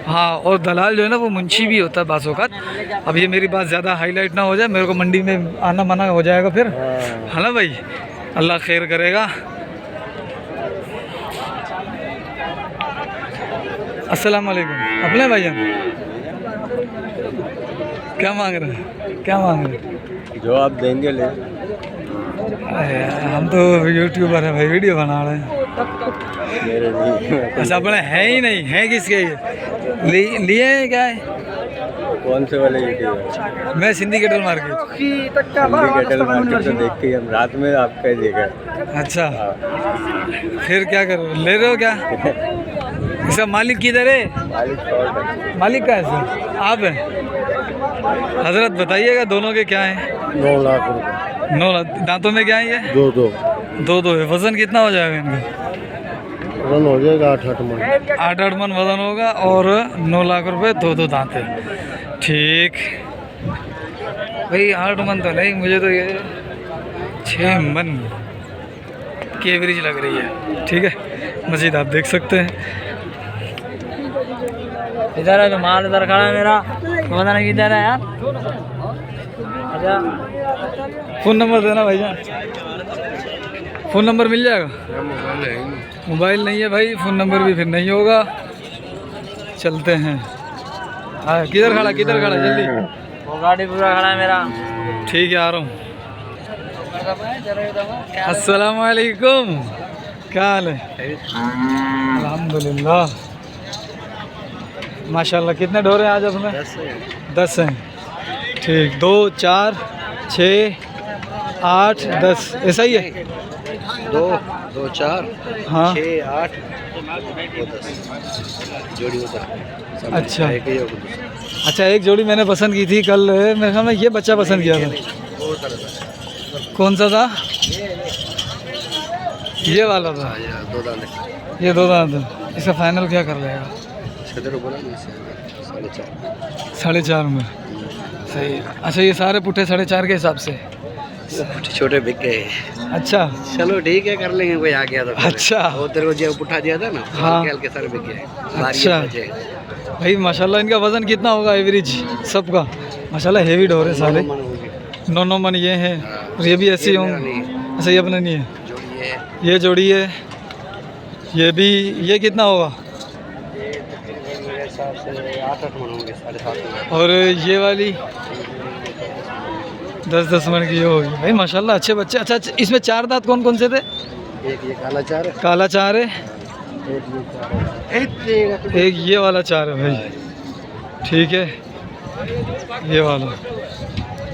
Speaker 1: हाँ, और दलाल जो है ना वो मुंशी भी होता है बाज़ औक़ात। अब ये मेरी बात ज़्यादा हाईलाइट ना हो जाए, मेरे को मंडी में आना मना हो जाएगा फिर, है ना भाई। अल्लाह खैर करेगा। अस्सलाम वालेकुम। अपने भाईजान क्या मांग रहे हैं? क्या मांग रहे हैं?
Speaker 2: जो आप देंगे ले।
Speaker 1: हम तो यूट्यूबर हैं भाई, वीडियो बना रहे हैं।
Speaker 2: मेरे लिए
Speaker 1: अच्छा अपने है ही नहीं है? किसके ये लिए हैं? क्या है?
Speaker 2: कौन से वाले यूट्यूबर?
Speaker 1: मैं सिंधी कैटल मार्केट।
Speaker 2: तो देख के हम रात में आपका ही देखा।
Speaker 1: अच्छा फिर क्या करो, ले रहे हो क्या? इसका मालिक किधर है? मालिक का है सर? आप हैं? हजरत बताइएगा दोनों के क्या हैं?
Speaker 2: 9 लाख रुपये।
Speaker 1: 9 लाख। दांतों में क्या है ये?
Speaker 2: 2
Speaker 1: है। वज़न कितना हो जाएगा इनका?
Speaker 2: वजन हो जाएगा 8-8 मन।
Speaker 1: 8-8 मन वज़न होगा और 9 लाख रुपए 2 दांत है, ठीक भाई। 8 मन तो नहीं, मुझे तो ये 6 मन की एवरेज लग रही है, ठीक है। मजीद आप देख सकते हैं।
Speaker 2: इधर है तो माल इधर खड़ा है मेरा, पता नहीं किधर है यार। अच्छा
Speaker 1: फ़ोन नंबर देना भाईजान। फ़ोन नंबर मिल जाएगा? मोबाइल नहीं है भाई, फ़ोन नंबर भी फिर नहीं होगा। चलते हैं। हाँ किधर खड़ा जल्दी?
Speaker 2: वो गाड़ी पूरा खड़ा है मेरा।
Speaker 1: ठीक है, आ रहा हूँ। अस्सलाम वालेकुम, क्या हाल है? अल्हम्दुलिल्लाह, माशाल्लाह। कितने ढोरे आज अपने? 10 हैं। ठीक, 2 4 6 8 10 ऐसा ही है?
Speaker 2: 2 2 4
Speaker 1: हाँ
Speaker 2: 6 8 10 जोड़ी होता है।
Speaker 1: अच्छा
Speaker 2: एक ही होगा।
Speaker 1: अच्छा, एक जोड़ी मैंने पसंद की थी कल, मेरे ख्याल में ये बच्चा पसंद किया था। कौन सा था? ये वाला था।
Speaker 2: दो दाने
Speaker 1: ये 2 दांत है। इसका फाइनल क्या कर लेगा?
Speaker 2: सदर बोला ना 4.5
Speaker 1: 4.5 में। सही है। अच्छा, ये सारे पुट्ठे 4.5 के हिसाब से?
Speaker 2: छोटे बिक गए।
Speaker 1: अच्छा
Speaker 2: चलो ठीक है, कर लेंगे, कोई आ गया तो फिर।
Speaker 1: अच्छा।
Speaker 2: वो तेरे को जो पुट्ठा दिया था ना,
Speaker 1: हाँ।
Speaker 2: हल्के सारे बिक गए।
Speaker 1: अच्छा भाई, माशाल्लाह। इनका वज़न कितना होगा एवरेज सबका? माशाल्लाह हेवी ढोर है सारे। 9 मन ये हैं, और ये भी ऐसे ही होंगे? अच्छा, ये अपना नहीं है। ये जोड़ी है। ये भी, ये कितना होगा?
Speaker 2: मेरे हिसाब से 8 मन होंगे, 7.5
Speaker 1: और ये वाली 10 मन की ये होगी। भाई माशाल्लाह अच्छे बच्चे। अच्छा, इसमें 4 दांत कौन कौन से थे?
Speaker 2: एक ये काला 4 है,
Speaker 1: काला 4 है, एक ये वाला 4 है भाई। ठीक है, ये वाला,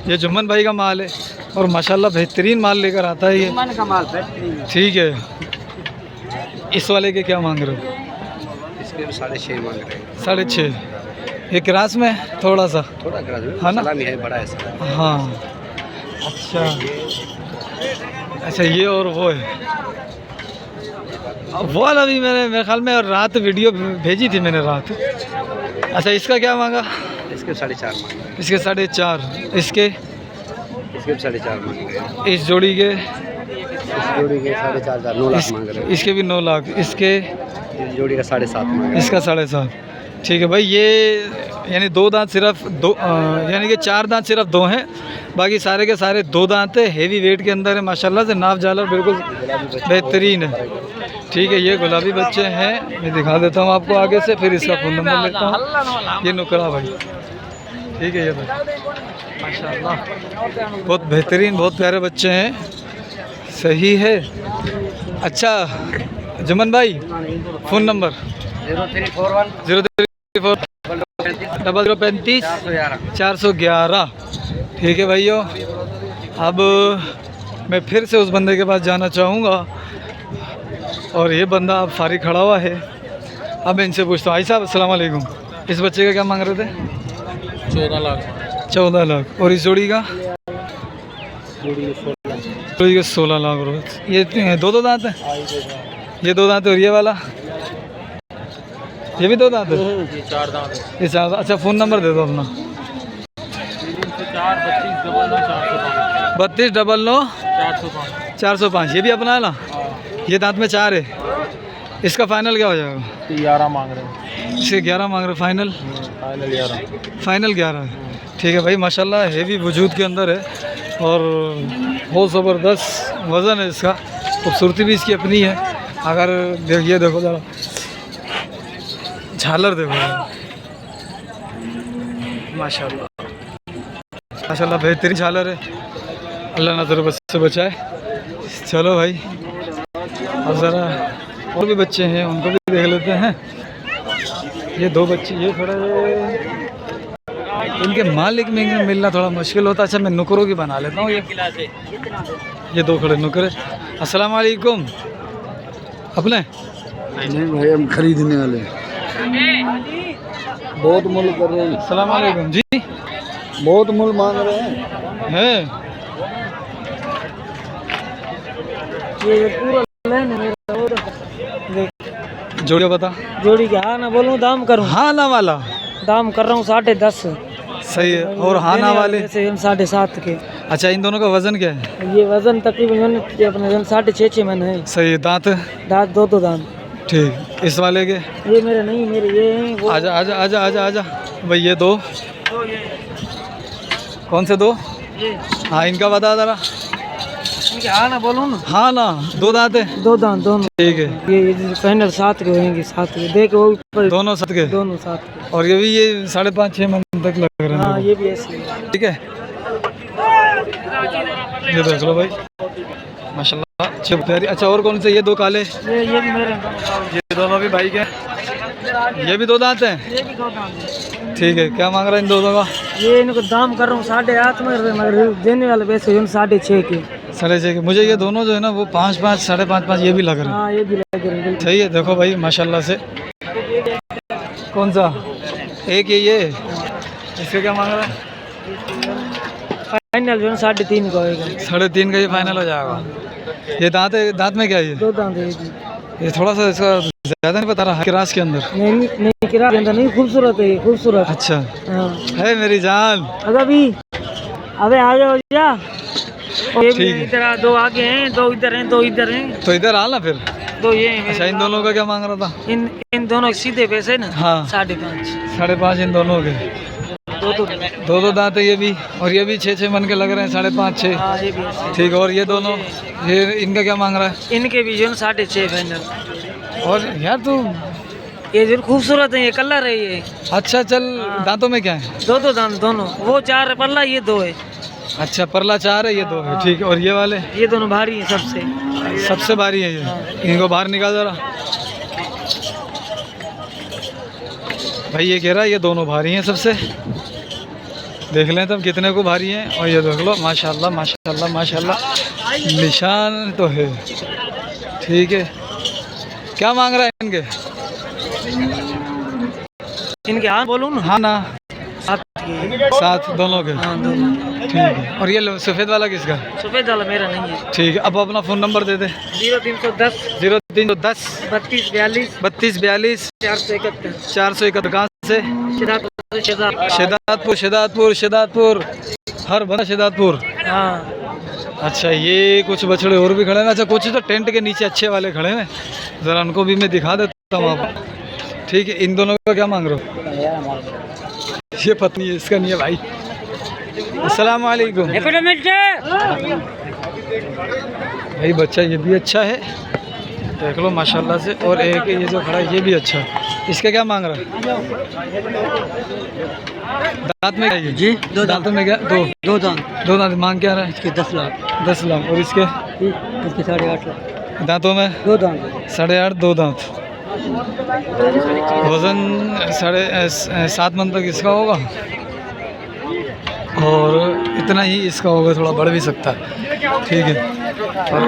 Speaker 1: ये जुम्मन भाई का माल है, और माशाल्लाह बेहतरीन माल लेकर आता है ये।
Speaker 2: का माल बेहतरीन।
Speaker 1: ठीक है, इस वाले के क्या मांग रहे हो?
Speaker 2: इसके 6.5 मांग रहे हैं।
Speaker 1: 6.5। ये क्रास में थोड़ा सा,
Speaker 2: थोड़ा करा दो,
Speaker 1: हाँ ना?
Speaker 2: सलामी है, बड़ा है सलामी।
Speaker 1: हाँ। अच्छा अच्छा, ये और वो है। वो वाला भी मैंने, मेरे ख्याल में रात वीडियो भेजी थी मैंने रात। अच्छा, इसका क्या मांगा?
Speaker 2: इसके 4.5 मांग रहे हैं।
Speaker 1: इसके 4.5। इसके
Speaker 2: इसके 4.5 मांग रहे हैं।
Speaker 1: इस जोड़ी के?
Speaker 2: इस जोड़ी के 4.5 9 लाख मांग रहे हैं।
Speaker 1: इसके भी 9 लाख। इसके?
Speaker 2: इस जोड़ी का 7.5 मांग रहे हैं।
Speaker 1: इसका 7.5। ठीक है भाई। ये यानी 2 दांत सिर्फ 2, यानी कि 4 दांत सिर्फ 2 हैं, बाकी सारे के सारे 2 दांत है। हेवी वेट के अंदर है माशाल्लाह से। नाप झालर बिल्कुल बेहतरीन है। ठीक है, ये गुलाबी बच्चे हैं। मैं दिखा देता हूँ आपको आगे से, फिर इसका फ़ोन नंबर लेता हूँ। ये नुकरा भाई। ठीक है, ये भाई माशाल्लाह बहुत बेहतरीन, बहुत प्यारे बच्चे हैं। सही है। अच्छा जुम्मन भाई, फ़ोन नंबर?
Speaker 2: 0341
Speaker 1: 034 0035 411। ठीक है भाइयों, अब मैं फिर से उस बंदे के पास जाना चाहूँगा, और ये बंदा अब फारिग खड़ा हुआ है। अब मैं इनसे पूछता हूँ। भाई साहब अस्सलाम वालेकुम, इस बच्चे का क्या मांग रहे थे?
Speaker 3: 14 लाख।
Speaker 1: 14 लाख। और इस जोड़ी का? जोड़ी के 16 लाख रुपये। ये 2 दांत है? ये 2 दांत है। और ये वाला? ये भी 2 दांत है?
Speaker 3: ये 4 दांत है।
Speaker 1: ये 4। अच्छा, फ़ोन नंबर दे दो अपना। 32 99 405। ये भी अपना है ना? ये दांत में 4 है। इसका फाइनल क्या हो जाएगा?
Speaker 3: 11 मांग रहे हैं।
Speaker 1: इसके 11 मांग रहे। फाइनल?
Speaker 3: फाइनल 11।
Speaker 1: फाइनल 11 है। ठीक है भाई, माशाल्लाह हेवी वजूद के अंदर है, और बहुत ज़बरदस्त वज़न है इसका। खूबसूरती भी इसकी अपनी है। अगर देखिए, देखो ज़रा झालर देखो माशाल्लाह माशाल्लाह, बेहतरीन झालर है। अल्लाह नजर बस से बचाए। चलो भाई, अब ज़रा और भी बच्चे हैं, उनको भी देख लेते हैं। ये 2 बच्चे, ये थोड़ा इनके मालिक में मिलना थोड़ा मुश्किल होता है। अच्छा, मैं नुकरों की बना लेता हूँ। ये 2 खड़े नुकर है। अस्सलाम वालेकुम। अपने?
Speaker 2: नहीं भाई, हम खरीदने वाले हैं। बहुत मूल कर रहे हैं।
Speaker 1: अस्सलाम वालेकुम जी।
Speaker 2: बहुत मूल मांग रहे हैं।
Speaker 1: ये
Speaker 2: पूरा लेने मेरा।
Speaker 1: जोड़ी बता।
Speaker 2: जोड़ी के हाँ ना बोलूँ, दाम करूँ?
Speaker 1: हाँ ना वाला
Speaker 2: दाम कर रहा हूँ 10.5।
Speaker 1: सही है। और हाँ ना वाले?
Speaker 2: जैसे हम 7.5 के।
Speaker 1: अच्छा, इन दोनों का वज़न क्या है?
Speaker 2: ये वजन तकरीबन अपने 6.5 मन है।
Speaker 1: सही है। दांत?
Speaker 2: दांत 2 दांत।
Speaker 1: ठीक। इस वाले के?
Speaker 2: ये मेरे नहीं, मेरे ये हैं वो।
Speaker 1: आजा आजा आजा आजा आजा भाई। ये 2 कौन से 2? हाँ, इनका बता ज़रा।
Speaker 2: हाँ ना बोलूँ ना?
Speaker 1: हाँ ना, 2 दांत है?
Speaker 2: 2 दांत दोनों।
Speaker 1: ठीक है।
Speaker 2: ये फाइनल 7 के होंगे, 7 के देख वो ऊपर।
Speaker 1: दोनों 7 के?
Speaker 2: दोनों 7 के।
Speaker 1: और ये भी, ये 5.5 6 मन तक लग रहे हैं।
Speaker 2: हाँ, ये भी ऐसे ही।
Speaker 1: ठीक है। ये देख लो भाई माशाल्लाह अच्छे प्यारी। अच्छा और कौन से? ये दो काले,
Speaker 2: ये भी मेरे
Speaker 1: ये दोनों भी भाई के, ये भी दो दांत हैं।
Speaker 2: ये भी 2 दांत।
Speaker 1: ठीक है, क्या मांग रहा है इन दोनों का?
Speaker 2: ये इनको दाम कर रहा हूँ 8.5 में, मगर देने वाले पैसे 6.5 के।
Speaker 1: 6.5 के। मुझे ये दोनों जो है ना वो 5-5, 5.5 ये भी लग रहे हैं।
Speaker 2: हाँ ये भी लगे हैं।
Speaker 1: सही है, देखो भाई माशाल्लाह से। कौन सा? एक ये इसके क्या मांग रहा है?
Speaker 2: फाइनल जो 3.5 का होएगा।
Speaker 1: 3.5 का ये फाइनल हो जाएगा। ये दांत है, दांत में क्या है ये?
Speaker 2: 2 दांत है
Speaker 1: ये थोड़ा सा इसका ज़्यादा नहीं बता रहा क्रास के अंदर।
Speaker 2: नहीं किरा के अंदर नहीं, खूबसूरत है ये, खूबसूरत।
Speaker 1: अच्छा
Speaker 2: हाँ
Speaker 1: है मेरी जान।
Speaker 2: अभी अबे आ जाओ जा। ये भी
Speaker 1: ठीक है।
Speaker 2: इधर 2 आगे हैं, 2 इधर हैं, 2 इधर हैं,
Speaker 1: तो इधर आना फिर।
Speaker 2: 2 ये हैं।
Speaker 1: अच्छा इन दोनों का क्या मांग रहा था?
Speaker 2: इन दोनों सीधे पैसे ना।
Speaker 1: हाँ
Speaker 2: 5.5।
Speaker 1: 5.5 इन दोनों के। 2 दांत है ये भी, और ये भी 6-6 मन के लग रहे हैं, 5.5-6।
Speaker 2: हाँ ये भी है।
Speaker 1: ठीक है, और ये दोनों, ये इनका क्या मांग रहा है?
Speaker 2: इनके भी जो 6.5 फाइनल।
Speaker 1: और यार तू
Speaker 2: ये जो खूबसूरत है, ये कलर है ये।
Speaker 1: अच्छा चल, दांतों में क्या है?
Speaker 2: 2 दांत दोनों, वो 4 पल्ला, ये 2 है।
Speaker 1: अच्छा परला 4 है, ये 2 है। ठीक है, और ये वाले?
Speaker 2: ये दोनों भारी हैं सबसे।
Speaker 1: सबसे भारी है ये। इनको बाहर निकाल जरा भाई। ये कह रहा है ये दोनों भारी हैं सबसे। देख लें तब कितने को भारी हैं। और ये देख लो माशाल्लाह माशाल्लाह माशाल्लाह, निशान तो है। ठीक है, क्या मांग रहा है इनके?
Speaker 2: इनके हाँ बोलूँ ना?
Speaker 1: हाँ ना,
Speaker 2: 7
Speaker 1: 7 दोनों के।
Speaker 2: हाँ दोनों।
Speaker 1: ठीक है, और ये सफ़ेद वाला किसका?
Speaker 2: सफेद वाला मेरा नहीं है।
Speaker 1: ठीक है, अब अपना फ़ोन नंबर दे दे।
Speaker 2: 0310
Speaker 1: 0310
Speaker 2: 3242
Speaker 1: 3242
Speaker 2: 471।
Speaker 1: 471। कहाँ से?
Speaker 2: शहजादपुर।
Speaker 1: शहदादपुर हर बंदा शहदादपुर।
Speaker 2: हाँ
Speaker 1: अच्छा ये कुछ बछड़े और भी खड़े हैं। अच्छा कुछ तो टेंट के नीचे अच्छे वाले खड़े हैं, ज़रा उनको भी मैं दिखा देता हूँ आपको। ठीक है, इन दोनों का क्या मांग रहे हो? ये पत्नी है, इसका नहीं है भाई। अस्सलाम वालेकुम भाई। बच्चा ये भी अच्छा है, देख लो माशाल्लाह से। और एक ये जो खड़ा है ये भी अच्छा है। इसका क्या मांग रहा है? दांत में क्या है? जी 2 दांतों में क्या? 2 दांत। मांग क्या रहा है?
Speaker 2: इसके 10 लाख।
Speaker 1: 10 लाख। और इसके?
Speaker 2: इसके 8.5 लाख।
Speaker 1: दांतों में?
Speaker 2: 2 दांत।
Speaker 1: 8.5 2 दांत। वज़न 7.5 मन तक इसका होगा, और इतना ही इसका होगा, थोड़ा बढ़ भी सकता है। ठीक है, और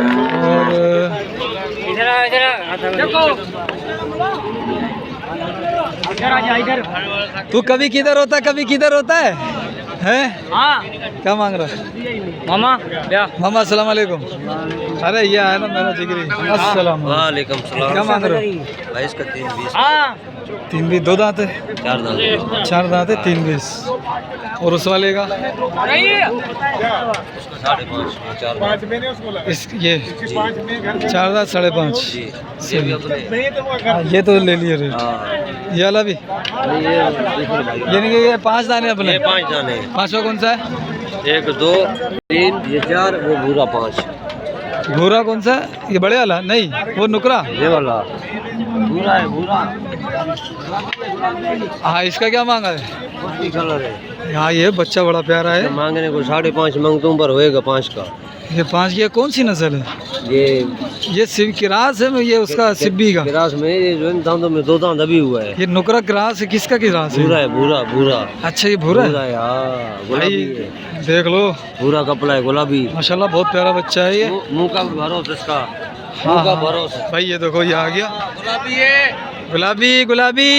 Speaker 1: तू कभी किधर होता है, कभी किधर होता है? हैं?
Speaker 2: हाँ
Speaker 1: क्या मांग रहा है?
Speaker 2: मामा क्या?
Speaker 1: मामा अस्सलाम वालेकुम। अरे ये आया ना मेरा जिगरी। अस्सलाम
Speaker 3: वालेकुम सलाम।
Speaker 1: क्या मांग रहा है?
Speaker 3: भाई इसका 320।
Speaker 2: हाँ
Speaker 1: 3-20 2 दांत है?
Speaker 3: 4 दांत।
Speaker 1: 4 दांत है, 3-20। और उस वाले का?
Speaker 3: 5.5 4 दांत।
Speaker 1: इस ये 4 दांत 5.5।
Speaker 3: जी ये भी अपने।
Speaker 1: हाँ, ये तो ले लिए रेट।
Speaker 3: हाँ
Speaker 1: ये वाला भी?
Speaker 3: ये
Speaker 1: यानी कि ये 5 दाने अपने।
Speaker 3: 5 दाने।
Speaker 1: 5वां कौन सा है?
Speaker 3: 1 2 3 ये 4, वो भूरा 5।
Speaker 1: भूरा कौन सा? ये बड़े वाला नहीं, वो नुकरा।
Speaker 3: ये वाला भूरा है, भूरा।
Speaker 1: हाँ इसका क्या मांगा है?
Speaker 3: कलर है।
Speaker 1: हाँ ये बच्चा बड़ा प्यारा है।
Speaker 3: मांगने को 5.5 मांगता पर होएगा 5 का।
Speaker 1: ये 5 की कौन सी नस्ल है?
Speaker 3: ये
Speaker 1: सिब किरास है, ये उसका सिब्बी का।
Speaker 3: गिरास में ये जो है दांतों में 2 दांत अभी हुआ है।
Speaker 1: ये नुकरा किरास है, किसका किरास है?
Speaker 3: भूरा है, भूरा भूरा।
Speaker 1: अच्छा ये भूरा
Speaker 3: भूरा
Speaker 1: है।
Speaker 3: है, हाँ गुलाबी है।
Speaker 1: भाई देख लो
Speaker 3: भूरा कपड़ा है, गुलाबी।
Speaker 1: माशाल्लाह बहुत प्यारा बच्चा है ये।
Speaker 3: मुंह का भी भरोसा इसका।
Speaker 1: हाँ,
Speaker 3: मुंह का
Speaker 1: हाँ।
Speaker 3: भरोसा।
Speaker 1: भाई ये देखो ये आ गया
Speaker 3: गुलाबी है,
Speaker 1: गुलाबी गुलाबी।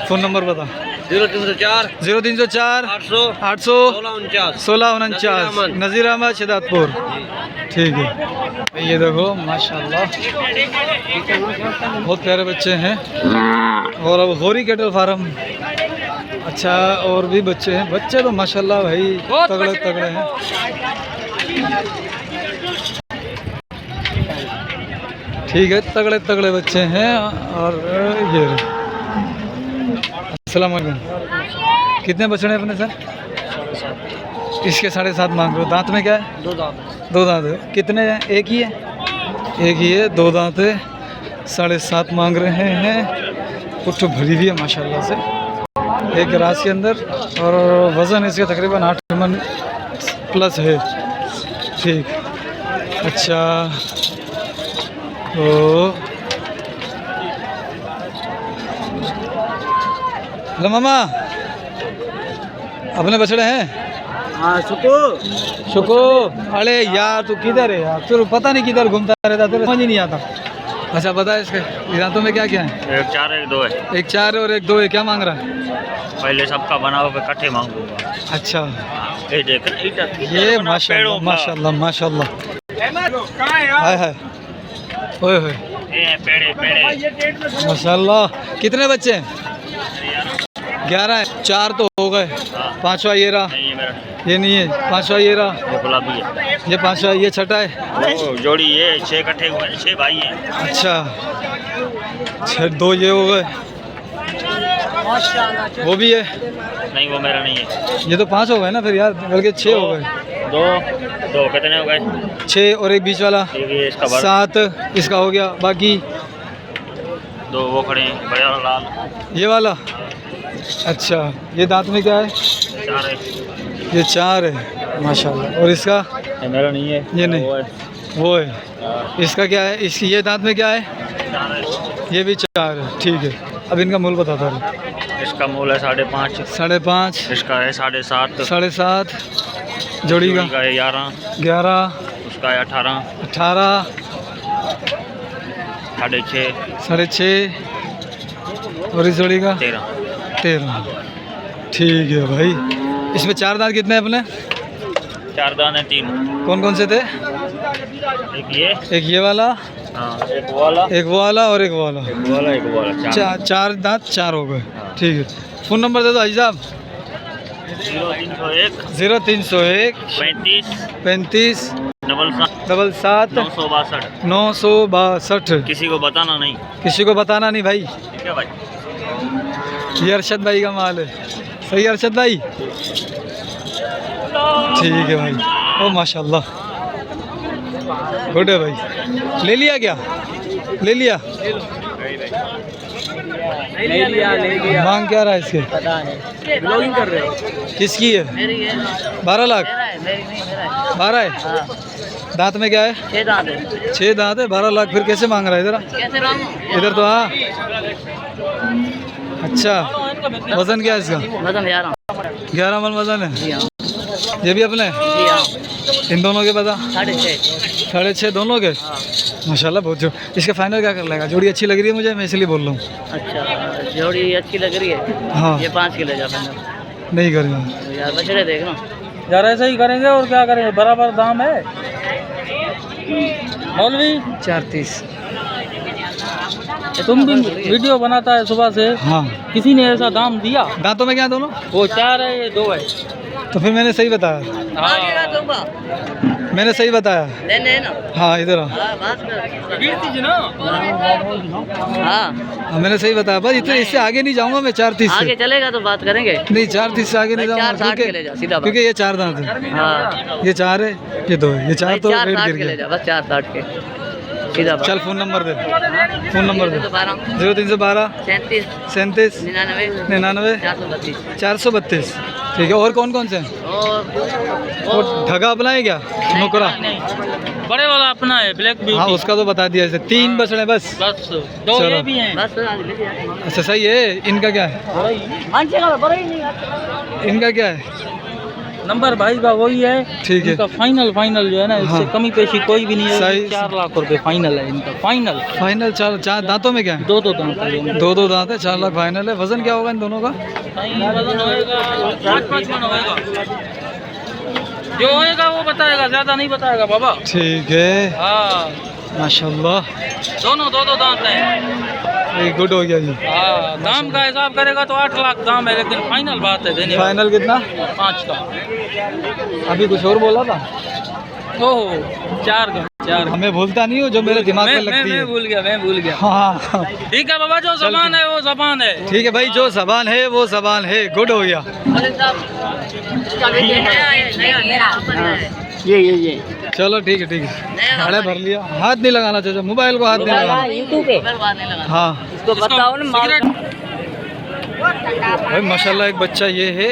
Speaker 1: फ़ोन नंबर बता।
Speaker 3: 0304
Speaker 1: 0304
Speaker 3: 800
Speaker 1: 800
Speaker 3: 1649।
Speaker 1: 1649। नज़ीर अहमद शहदादपुर। ठीक है, ये देखो माशाल्लाह बहुत प्यारे बच्चे हैं। और अब होरी कैटल फार्म। अच्छा और भी बच्चे हैं, बच्चे तो माशाल्लाह भाई तगड़े तगड़े हैं। ठीक है, तगड़े तगड़े बच्चे हैं। और ये अस्सलाम वालेकुम। कितने बछड़े हैं अपने सर? इसके 7.5 मांग रहे हो। दांत में क्या है?
Speaker 2: 2 दांत।
Speaker 1: 2 दांत है। कितने हैं? एक ही है? एक ही है, 2 दांत है, 7.5 मांग रहे हैं। पुट्ठ भरी हुई है माशाल्लाह से, एक रास के अंदर। और वज़न इसका तकरीबन 8 मन प्लस है, ठीक। अच्छा, तो हेलो मामा, अपने बछड़े हैं?
Speaker 2: हाँ
Speaker 1: शुको, अरे यार तू किधर है यार, तू पता नहीं किधर घूमता रहता, तेरे समझ ही नहीं आता। अच्छा बता इसके दांतों में क्या क्या है?
Speaker 3: एक 4 एक 2 है।
Speaker 1: एक 4 और एक 2 है। क्या मांग रहा है?
Speaker 3: पहले सबका बनाओ फिर इकट्ठे मांगूंगा।
Speaker 1: अच्छा,
Speaker 3: ये देख
Speaker 1: ये माशाल्लाह माशाल्लाह माशाल्लाह, हाय हाय, ओए होए,
Speaker 3: ये पेड़े
Speaker 1: माशाल्लाह। कितने बच्चे हैं? 11 है। 4 तो हो गए, 5वां ये रहा,
Speaker 3: नहीं, ये मेरा
Speaker 1: ये नहीं है, 5वां ये रहा,
Speaker 3: ये गुलाबी है।
Speaker 1: ये 5वां, ये छठा है।
Speaker 3: वो जोड़ी ये 6 इकट्ठे हुए हैं, 6 भाई हैं।
Speaker 1: अच्छा, 2 ये हो गए, वो भी है।
Speaker 3: नहीं वो मेरा नहीं है।
Speaker 1: ये तो 5 हो गए ना फिर यार, बल्कि 6 हो गए।
Speaker 3: 2 कितने हो गए?
Speaker 1: 6 और एक बीच वाला,
Speaker 3: ठीक है, इसका बड़ा
Speaker 1: 7 इसका हो गया। बाकी
Speaker 3: 2 वो खड़े हैं, बड़ा और लाल।
Speaker 1: ये वाला। अच्छा, ये दांत में क्या है?
Speaker 3: 4 है।
Speaker 1: ये 4 है माशाल्लाह। और इसका?
Speaker 3: ये मेरा नहीं है,
Speaker 1: ये नहीं,
Speaker 3: वो है।
Speaker 1: वो है। इसका क्या है? इसकी ये दांत में क्या है?
Speaker 3: 4 है।
Speaker 1: ये भी 4 है, ठीक है। अब इनका मूल बताता रहे।
Speaker 3: इसका मूल है 5.5।
Speaker 1: 5.5।
Speaker 3: इसका है 7.5।
Speaker 1: 7.5। जोड़ी का
Speaker 3: है 11।
Speaker 1: 11।
Speaker 3: उसका है 18।
Speaker 1: 18।
Speaker 3: 6.5।
Speaker 1: 6.5। और इस जोड़ी का
Speaker 3: 13।
Speaker 1: 13। ठीक है भाई। इसमें 4 दांत कितने हैं अपने?
Speaker 3: 4 दाने 3।
Speaker 1: कौन कौन से थे?
Speaker 3: एक
Speaker 1: ये वाला,
Speaker 3: हाँ, एक वो वाला,
Speaker 1: एक वो वाला और एक वो वाला।
Speaker 3: एक वो वाला, एक वो वाला।
Speaker 1: 4 दांत 4 हो गए, ठीक है। फ़ोन नंबर दे दो भाई साहब।
Speaker 3: 0301
Speaker 1: 0301
Speaker 3: 35
Speaker 1: 35
Speaker 3: 77
Speaker 1: 77
Speaker 3: 962।
Speaker 1: 962।
Speaker 3: किसी को बताना नहीं।
Speaker 1: किसी को बताना नहीं भाई।
Speaker 3: ठीक है भाई।
Speaker 1: ये अरशद भाई का माल है, सही है अरशद भाई? ठीक है भाई। ओ माशाल्लाह, गुड है भाई। ले लिया क्या? ले लिया?
Speaker 2: ले लिया।
Speaker 1: मांग क्या रहा है इसके?
Speaker 2: पता नहीं, ब्लॉगिंग कर रहे हो?
Speaker 1: किसकी है? 12 लाख? 12 है। दांत में क्या है?
Speaker 2: 6 दांत है।
Speaker 1: 6 दांत है, 12 लाख। फिर कैसे मांग रहा है? इधर इधर तो हाँ। अच्छा, वजन क्या है इसका?
Speaker 2: वजन
Speaker 1: 11 मन वजन है।
Speaker 2: जी हाँ।
Speaker 1: ये भी अपने?
Speaker 2: जी हाँ।
Speaker 1: इन दोनों के बता?
Speaker 2: 6.5।
Speaker 1: 6.5 दोनों के? माशाल्लाह बहुत। जो इसका फाइनल क्या कर लेगा? जोड़ी अच्छी लग रही है मुझे, मैं इसलिए बोल रहा हूँ।
Speaker 2: अच्छा, जोड़ी अच्छी लग रही है।
Speaker 1: हाँ,
Speaker 2: ये 5 किलो जा फाइनल।
Speaker 1: नहीं करेगा
Speaker 2: यार बछड़े देख ना
Speaker 5: यार, ऐसा ही करेंगे और क्या करेंगे, बराबर दाम है। मौलवी
Speaker 1: 4.30।
Speaker 5: तुम भी वीडियो बनाता है सुबह से,
Speaker 1: हाँ।
Speaker 5: किसी ने ऐसा दाम दिया?
Speaker 1: दांतों में क्या है दोनों?
Speaker 5: वो 4 है, ये 2 है।
Speaker 1: तो फिर मैंने सही बताया। मैंने सही बताया।
Speaker 2: लेने ना।
Speaker 1: हाँ इधर आओ।
Speaker 2: बात कर
Speaker 5: ना।
Speaker 2: हाँ,
Speaker 1: मैंने सही बताया, बस इतने, इससे आगे नहीं जाऊंगा मैं। 4.30
Speaker 2: आगे
Speaker 1: से
Speaker 2: चलेगा तो बात करेंगे।
Speaker 1: नहीं, 4.30 से आगे नहीं
Speaker 2: भाई,
Speaker 1: जाऊंगा
Speaker 2: 4.60 के ले जा, सीधा बात।
Speaker 1: क्योंकि ये 4 दांत है।
Speaker 2: हाँ,
Speaker 1: ये 4 है, ये 2 है, ये 4 तो रेट
Speaker 2: 4.60
Speaker 1: गिर
Speaker 2: के ले
Speaker 1: गया।
Speaker 2: जा, बस 4.60 के सीधा बात।
Speaker 1: चल फ़ोन नंबर दे, फ़ोन नंबर दे। 0312
Speaker 2: 37
Speaker 1: 37
Speaker 2: 99
Speaker 1: 99
Speaker 2: 432।
Speaker 1: 432। ठीक है। और कौन कौन से हैं? और धागा अपना है क्या? नुकरा?
Speaker 5: बड़े वाला अपना है, ब्लैक ब्यूटी।
Speaker 1: हाँ उसका तो बता दिया। ऐसे 3 बछड़े बस।
Speaker 5: बस 2
Speaker 1: चलो।
Speaker 5: ये भी हैं।
Speaker 2: बस आज ले जा।
Speaker 1: अच्छा सही है। इनका क्या है?
Speaker 2: मानसे का बड़ा ही नहीं।
Speaker 1: इनका क्या है?
Speaker 5: नंबर भाई का वही है।
Speaker 1: ठीक है।
Speaker 5: इनका फाइनल जो है ना, इससे
Speaker 1: हाँ।
Speaker 5: कमी पेशी कोई भी नहीं है।
Speaker 1: सही।
Speaker 5: 4 लाख रुपए फाइनल है इनका, फाइनल।
Speaker 1: फाइनल 4 दांतों में क्या है?
Speaker 5: 2 दांत है।
Speaker 1: 2 दांत है, 4 लाख फाइनल है। वजन क्या होगा इन दोनों का?
Speaker 5: वजन होएगा 5 मन होएगा। जो होएगा वो बताएगा, ज्यादा नहीं बताएगा बाबा।
Speaker 1: ठीक है।
Speaker 5: हाँ,
Speaker 1: माशाल्लाह,
Speaker 5: दोनों 2 दांत हैं।
Speaker 1: ये गुड हो गया जी।
Speaker 5: हाँ, दाम का हिसाब करेगा तो 8 लाख दाम है, लेकिन फाइनल बात है देने वाली।
Speaker 1: फाइनल कितना?
Speaker 5: 5 का।
Speaker 1: अभी कुछ और बोला था?
Speaker 5: ओह, 4 का। 4
Speaker 1: हमें भूलता नहीं हो जो मेरे दिमाग में लगती है।
Speaker 5: मैं भूल गया।
Speaker 1: हाँ
Speaker 5: ठीक है बाबा, जो जबान है वो जबान है।
Speaker 1: ठीक है भाई, जो जबान है वो जबान है। गुड हो गया।
Speaker 2: ये
Speaker 1: चलो ठीक है, ठीक है। भाड़े भर लिया। हाथ नहीं लगाना चाहिए, मोबाइल को हाथ नहीं लगाना।
Speaker 2: यूट्यूब पे
Speaker 1: हाँ
Speaker 2: इसको बताओ ना।
Speaker 1: भाई माशाल्लाह एक बच्चा ये है।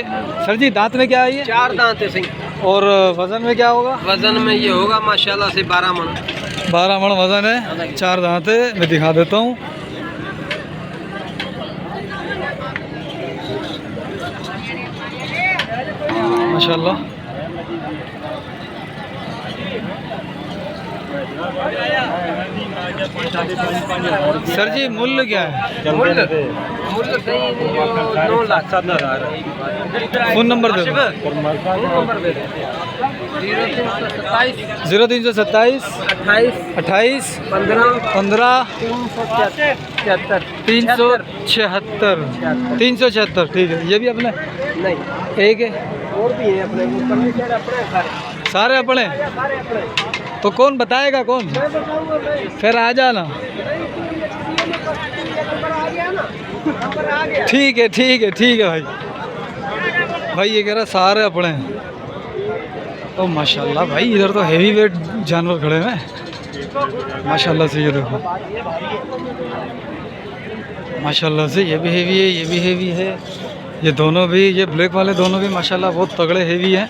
Speaker 1: सर जी दांत में क्या है ये?
Speaker 2: 4 दांत है सही।
Speaker 1: और वज़न में क्या होगा?
Speaker 3: वजन में ये होगा माशाल्लाह से 12 मन।
Speaker 1: 12 मन वज़न है। 4 दांत है। मैं दिखा देता हूँ। माशाल्लाह। सर जी मूल्य क्या है?
Speaker 3: मूल्य सही 9,70,000।
Speaker 1: फ़ोन नंबर दे दो। 0327 28 15 376। ठीक है। ये भी अपने
Speaker 3: नहीं
Speaker 1: एक है?
Speaker 3: और भी है अपने अपने
Speaker 1: सारे अपने? तो कौन बताएगा कौन? फिर आ जाना। ठीक है भाई। भाई ये कह रहा सारे अपने हैं। ओ माशाल्लाह भाई, इधर तो हेवी वेट जानवर खड़े हैं माशाल्लाह से। ये देखो माशाल्लाह से, ये भी हेवी है, ये भी हेवी है। ये दोनों भी, ये ब्लैक वाले दोनों भी माशाल्लाह बहुत तगड़े हेवी हैं।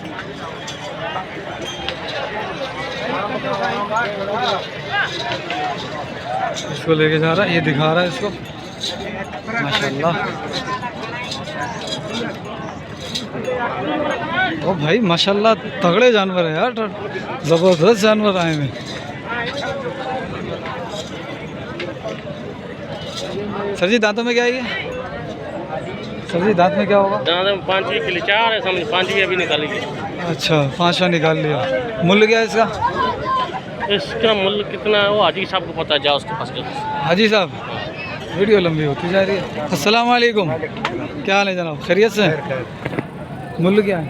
Speaker 1: इसको लेके जा रहा है, ये दिखा रहा है इसको माशाल्लाह। ओ भाई माशाल्लाह तगड़े जानवर है यार, ज़बरदस्त जानवर आए हैं। सर जी दांतों में क्या है ये? सर जी दांत में क्या होगा?
Speaker 5: दांत में 5 के लिए 4 है, समझ 5 भी अभी निकाली।
Speaker 1: अच्छा 5वां निकाल लिया। मूल्य क्या है इसका?
Speaker 5: इसका मूल्य कितना है वो हाजी साहब को पता है, जाओ उसके पास।
Speaker 1: हाजी साहब, वीडियो लंबी होती जा रही है। अस्सलाम वालेकुम, क्या हाल है जनाब? खैरियत से? मूल्य क्या है?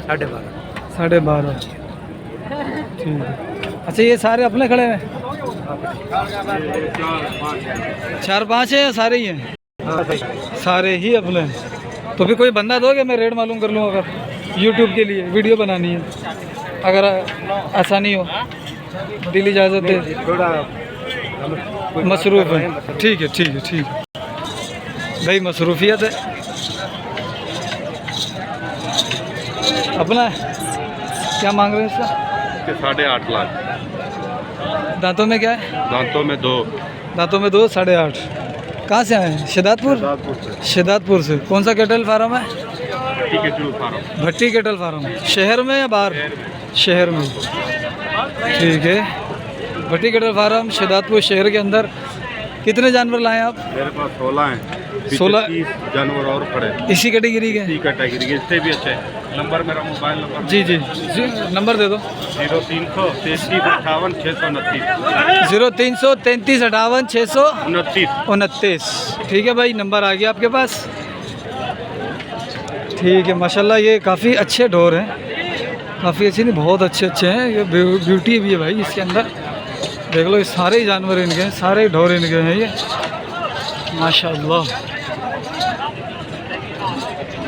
Speaker 1: 12.5। ठीक है। अच्छा ये सारे अपने खड़े हैं? 4-5 हैं या सारे ही हैं? सारे ही अपने हैं। तो फिर कोई बंदा दोगे, मैं रेट मालूम कर लूँ अगर यूट्यूब के लिए वीडियो बनानी है, अगर आसानी हो, दिल इजाज़त दे। मसरूफ़ है। ठीक है भाई, मसरूफियत है। अपना है। क्या मांग रहे हैं इसका?
Speaker 6: 8.5 लाख।
Speaker 1: दांतों में क्या है?
Speaker 6: दांतों में 2।
Speaker 1: 8.5। कहाँ से आए हैं? शिदातपुर से। कौन सा कैटल फार्म है? भट्टी कैटल फार्म। शहर में या बाहर? शहर में। ठीक है। भट्टी कैटल फार्म शिदातपुर शहर के अंदर। कितने जानवर लाए आप?
Speaker 6: मेरे पास 16 हैं।
Speaker 1: 16
Speaker 6: जानवर और खड़े।
Speaker 1: इसी कैटेगरी के?
Speaker 6: इसी कैटेगरी के, इससे भी अच्छे हैं। नंबर मेरा मोबाइल नंबर।
Speaker 1: जी नंबर दे दो।
Speaker 6: 0333 58 629।
Speaker 1: 0333 58 629। ठीक है भाई, नंबर आ गया आपके पास। ठीक है माशाल्लाह, ये काफ़ी अच्छे ढोर हैं, काफ़ी अच्छे नहीं, बहुत अच्छे हैं। ये ब्यूटी भी है भाई इसके अंदर। देख लो, ये सारे ही जानवर इनके हैं, सारे ढोर इनके हैं ये माशाल्लाह।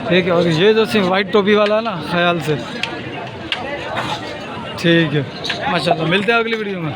Speaker 1: ठीक है। और ये जो सिर्फ वाइट टोपी वाला ना, ख्याल से। ठीक है माशाल्लाह। मिलते हैं अगली वीडियो में।